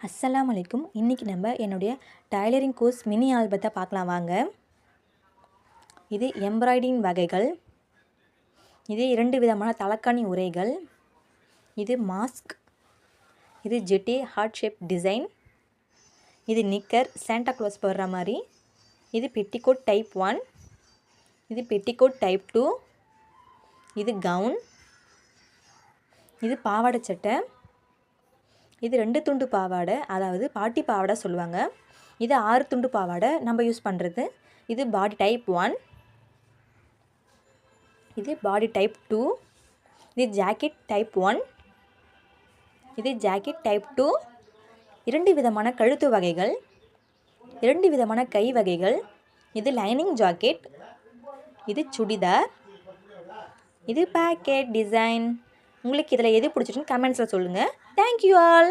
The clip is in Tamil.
அஸ்ஸலாமு அலைக்கும். இன்றைக்கி நம்ம என்னுடைய டைலரிங் கோர்ஸ் மினி ஆல்பத்தை பார்க்கலாம் வாங்க. இது எம்ப்ராய்டிங் வகைகள், இது 2 விதமான தலக்காணி உரைகள், இது மாஸ்க், இது ஜெட்டி ஹார்ட் ஷேப் டிசைன், இது நிக்கர் சாண்டா க்ளாஸ் போடுற மாதிரி, இது பெட்டிகோட் டைப் 1, இது பெட்டிகோட் டைப் 2, இது கவுன், இது பாவாடை சட்டை, இது 2 துண்டு பாவாடை, அதாவது பாட்டி பாவாடை சொல்லுவாங்க. இது 6 துண்டு பாவாடை நம்ம யூஸ் பண்ணுறது. இது பாடி டைப் 1, இது பாடி டைப் 2, இது ஜாக்கெட் டைப் 1, இது ஜாக்கெட் டைப் 2. 2 விதமான கழுத்து வகைகள், 2 விதமான கை வகைகள், இது லைனிங் ஜாக்கெட், இது சுடிதார், இது பேக்கெட் டிசைன். உங்களுக்கு இதில் எது பிடிச்சிருக்குன்னு கமெண்ட்ஸில் சொல்லுங்கள். Thank you all.